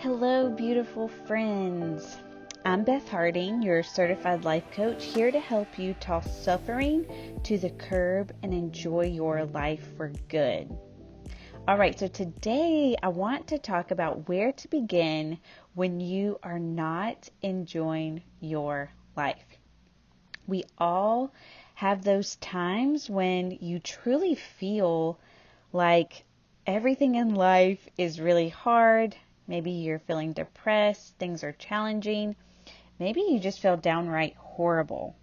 Hello, beautiful friends. I'm Beth Harding, your certified life coach, here to help you toss suffering to the curb and enjoy your life for good. All right, so today I want to talk about where to begin when you are not enjoying your life. We all have those times when you truly feel like everything in life is really hard. Maybe you're feeling depressed, things are challenging. Maybe you just feel downright horrible.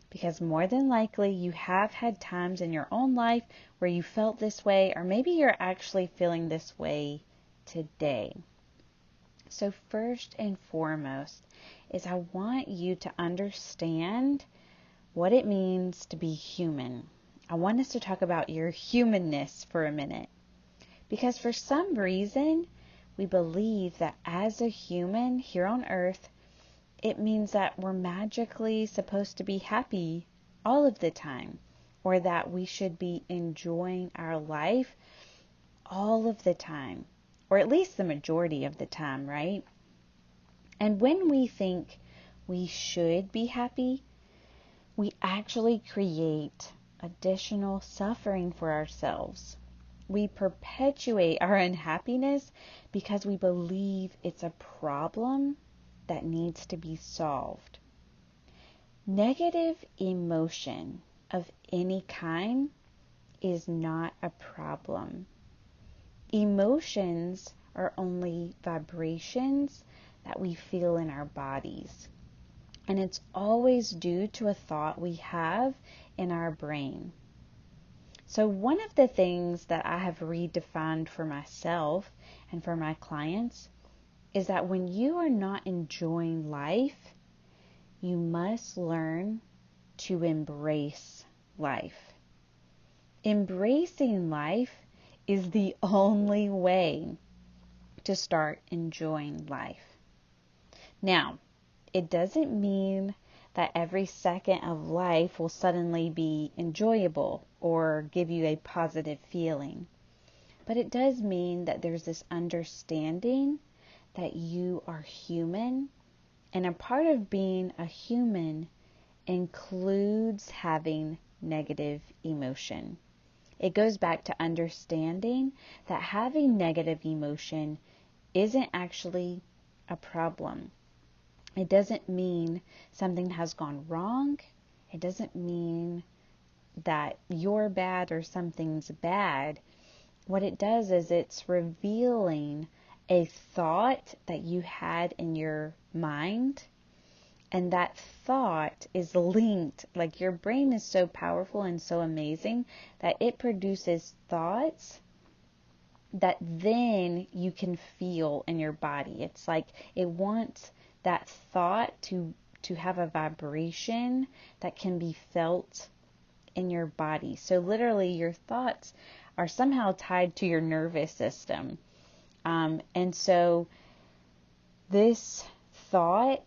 Because more than likely you have had times in your own life where you felt this way, or maybe you're actually feeling this way today. So first and foremost is I want you to understand what it means to be human. I want us to talk about your humanness for a minute. Because for some reason, we believe that as a human here on earth, it means that we're magically supposed to be happy all of the time, or that we should be enjoying our life all of the time, or at least the majority of the time, right? And when we think we should be happy, we actually create additional suffering for ourselves. We perpetuate our unhappiness because we believe it's a problem that needs to be solved. Negative emotion of any kind is not a problem. Emotions are only vibrations that we feel in our bodies. And it's always due to a thought we have in our brain. So one of the things that I have redefined for myself and for my clients is that when you are not enjoying life, you must learn to embrace life. Embracing life is the only way to start enjoying life. Now, it doesn't mean that every second of life will suddenly be enjoyable or give you a positive feeling. But it does mean that there's this understanding that you are human, and a part of being a human includes having negative emotion. It goes back to understanding that having negative emotion isn't actually a problem. It doesn't mean something has gone wrong. It doesn't mean that you're bad or something's bad. What it does is it's revealing a thought that you had in your mind, and that thought is linked. Like, your brain is so powerful and so amazing that it produces thoughts that then you can feel in your body. It's like it wants that thought to have a vibration that can be felt in your body. So literally your thoughts are somehow tied to your nervous system. And so this thought,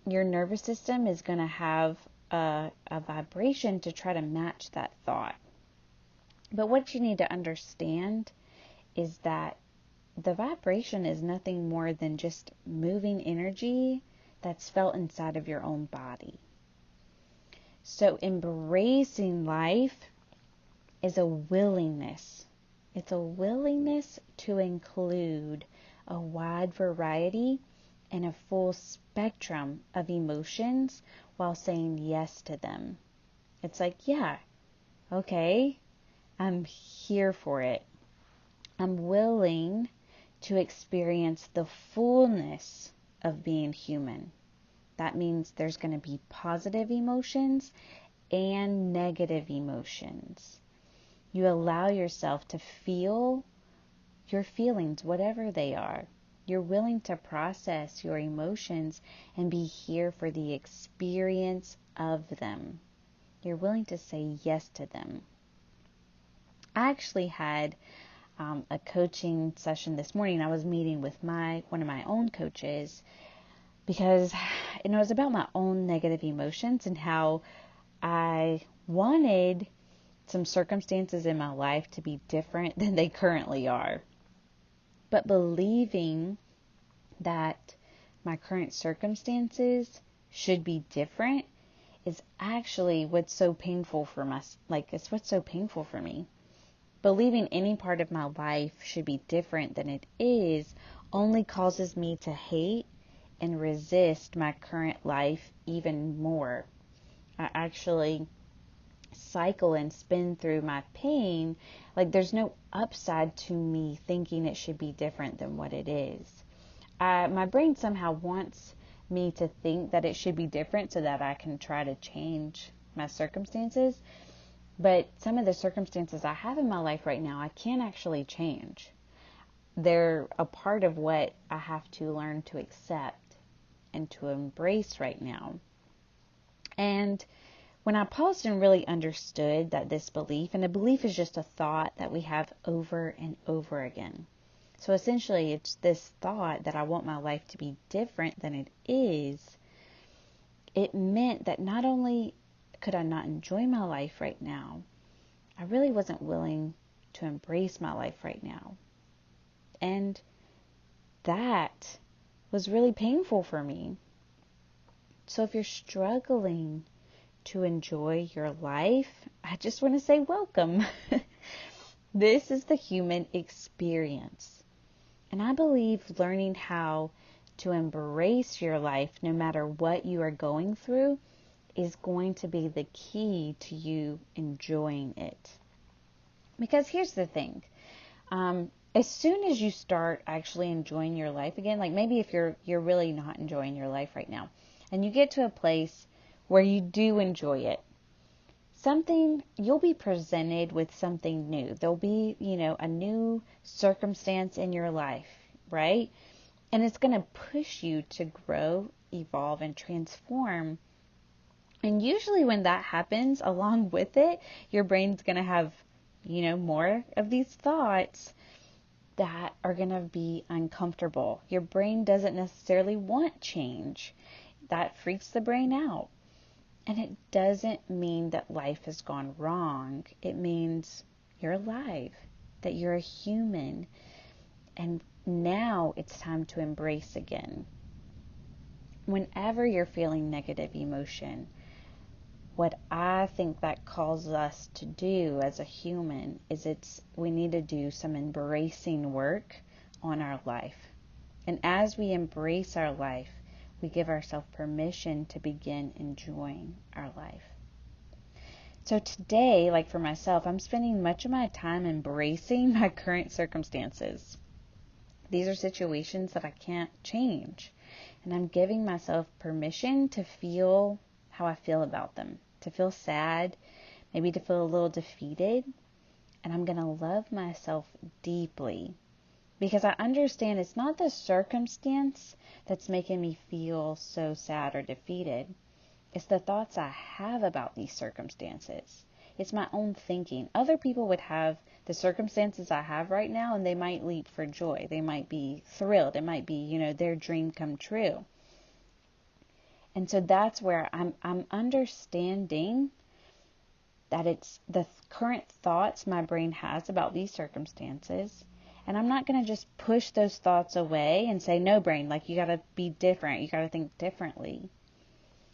your nervous system is going to have a vibration to try to match that thought. But what you need to understand is that the vibration is nothing more than just moving energy that's felt inside of your own body. So embracing life is a willingness. It's a willingness to include a wide variety and a full spectrum of emotions while saying yes to them. It's like, yeah, okay, I'm here for it. I'm willing to experience the fullness of being human. That means there's going to be positive emotions and negative emotions. You allow yourself to feel your feelings, whatever they are. You're willing to process your emotions and be here for the experience of them. You're willing to say yes to them. I actually had a coaching session this morning. I was meeting with one of my own coaches because it was about my own negative emotions and how I wanted some circumstances in my life to be different than they currently are. But believing that my current circumstances should be different is actually what's so painful for it's what's so painful for me. Believing any part of my life should be different than it is only causes me to hate and resist my current life even more. I actually cycle and spin through my pain. Like there's no upside to me thinking it should be different than what it is. My brain somehow wants me to think that it should be different so that I can try to change my circumstances. But some of the circumstances I have in my life right now, I can't actually change. They're a part of what I have to learn to accept and to embrace right now. And when I paused and really understood that this belief, and a belief is just a thought that we have over and over again. So essentially, it's this thought that I want my life to be different than it is. It meant that not only could I not enjoy my life right now, I really wasn't willing to embrace my life right now. And that was really painful for me. So if you're struggling to enjoy your life, I just want to say welcome. This is the human experience. And I believe learning how to embrace your life, no matter what you are going through, is going to be the key to you enjoying it. Because here's the thing. As soon as you start actually enjoying your life again, like maybe if you're really not enjoying your life right now, and you get to a place where you do enjoy it, you'll be presented with something new. There'll be, a new circumstance in your life, right? And it's going to push you to grow, evolve, and transform. And usually when that happens, along with it, your brain's going to have, more of these thoughts that are going to be uncomfortable. Your brain doesn't necessarily want change. That freaks the brain out. And it doesn't mean that life has gone wrong. It means you're alive, that you're a human. And now it's time to embrace again. Whenever you're feeling negative emotion, what I think that calls us to do as a human is we need to do some embracing work on our life. And as we embrace our life, we give ourselves permission to begin enjoying our life. So today, like for myself, I'm spending much of my time embracing my current circumstances. These are situations that I can't change. And I'm giving myself permission to feel how I feel about them, to feel sad, maybe to feel a little defeated. And I'm going to love myself deeply because I understand it's not the circumstance that's making me feel so sad or defeated. It's the thoughts I have about these circumstances. It's my own thinking. Other people would have the circumstances I have right now and they might leap for joy. They might be thrilled. It might be, their dream come true. And so that's where I'm understanding that it's the current thoughts my brain has about these circumstances. And I'm not going to just push those thoughts away and say, no, brain, you got to be different. You got to think differently.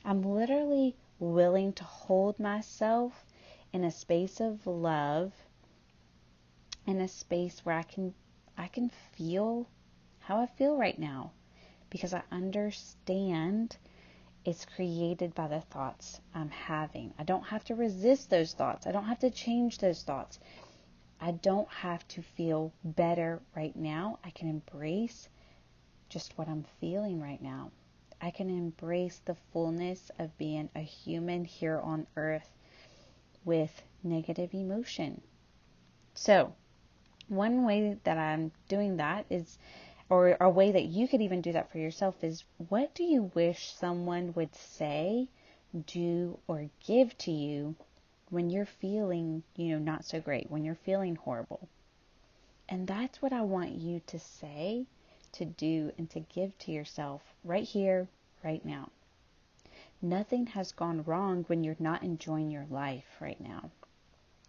I'm literally willing to hold myself in a space of love, in a space where I can feel how I feel right now, because I understand it's created by the thoughts I'm having. I don't have to resist those thoughts. I don't have to change those thoughts. I don't have to feel better right now. I can embrace just what I'm feeling right now. I can embrace the fullness of being a human here on earth with negative emotion. So, one way that I'm doing that is, or a way that you could even do that for yourself is, what do you wish someone would say, do, or give to you when you're feeling, not so great, when you're feeling horrible? And that's what I want you to say, to do, and to give to yourself right here, right now. Nothing has gone wrong when you're not enjoying your life right now.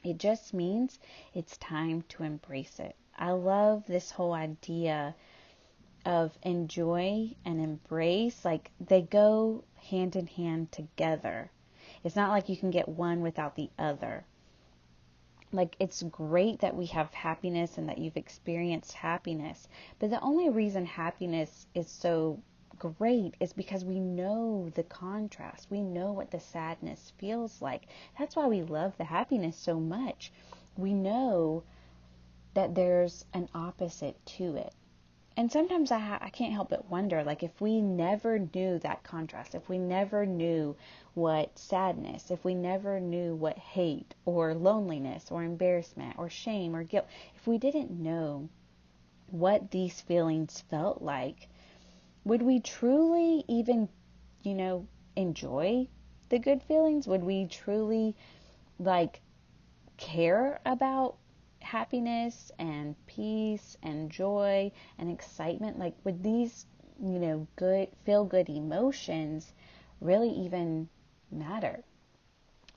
It just means it's time to embrace it. I love this whole idea of enjoy and embrace, like they go hand in hand together. It's not like you can get one without the other. Like, it's great that we have happiness and that you've experienced happiness, but the only reason happiness is so great is because we know the contrast. We know what the sadness feels like. That's why we love the happiness so much. We know that there's an opposite to it. And sometimes I can't help but wonder, like, if we never knew that contrast, if we never knew what sadness, if we never knew what hate or loneliness or embarrassment or shame or guilt, if we didn't know what these feelings felt like, would we truly even, enjoy the good feelings? Would we truly, like, care about happiness and peace and joy and excitement? Like, would these, good, feel good emotions really even matter?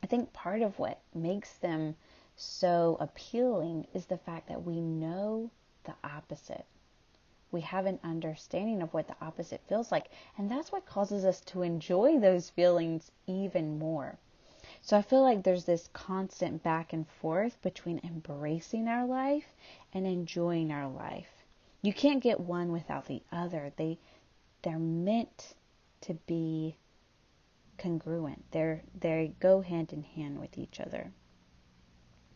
I think part of what makes them so appealing is the fact that we know the opposite. We have an understanding of what the opposite feels like, and that's what causes us to enjoy those feelings even more. So I feel like there's this constant back and forth between embracing our life and enjoying our life. You can't get one without the other. They're meant to be congruent. They go hand in hand with each other.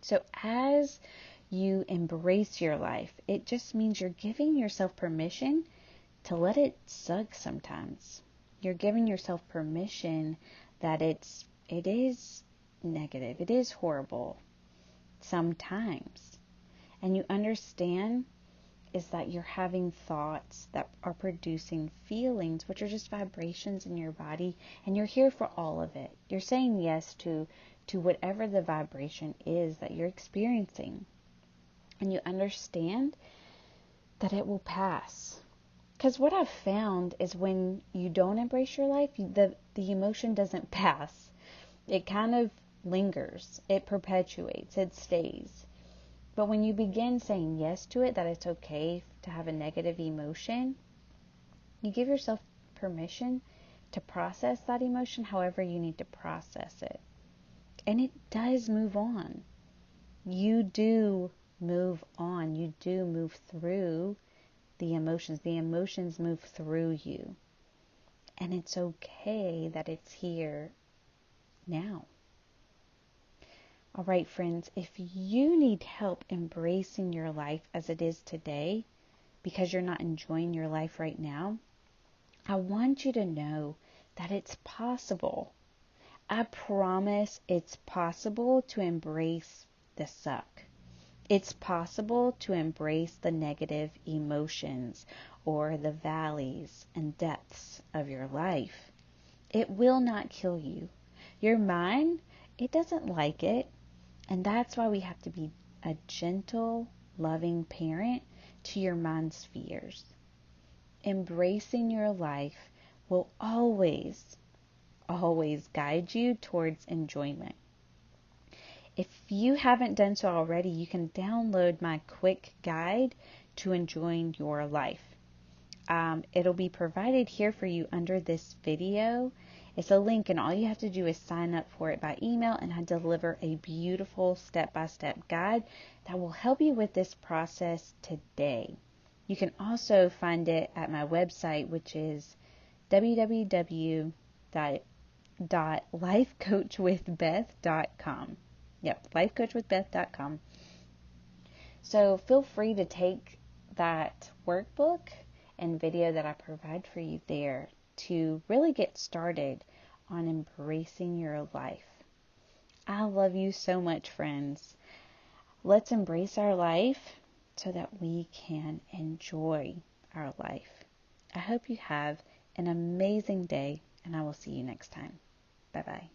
So as you embrace your life, it just means you're giving yourself permission to let it suck sometimes. You're giving yourself permission that it is negative. It is horrible sometimes. And you understand is that you're having thoughts that are producing feelings, which are just vibrations in your body, and you're here for all of it. You're saying yes to whatever the vibration is that you're experiencing. And you understand that it will pass. Because what I've found is when you don't embrace your life, the emotion doesn't pass. It kind of lingers. It perpetuates. It stays. But when you begin saying yes to it, that it's okay to have a negative emotion, you give yourself permission to process that emotion however you need to process it. And it does move on. You do move on. You do move through the emotions. The emotions move through you. And it's okay that it's here now. All right, friends, if you need help embracing your life as it is today because you're not enjoying your life right now, I want you to know that it's possible. I promise it's possible to embrace the suck. It's possible to embrace the negative emotions or the valleys and depths of your life. It will not kill you. Your mind, it doesn't like it. And that's why we have to be a gentle, loving parent to your mind's fears. Embracing your life will always guide you towards enjoyment. If you haven't done so already, you can download my quick guide to enjoying your life. It'll be provided here for you under this video. It's a link, and all you have to do is sign up for it by email, and I deliver a beautiful step-by-step guide that will help you with this process today. You can also find it at my website, which is www.lifecoachwithbeth.com. Yep, lifecoachwithbeth.com. So feel free to take that workbook and video that I provide for you there to really get started on embracing your life. I love you so much, friends. Let's embrace our life so that we can enjoy our life. I hope you have an amazing day, and I will see you next time. Bye-bye.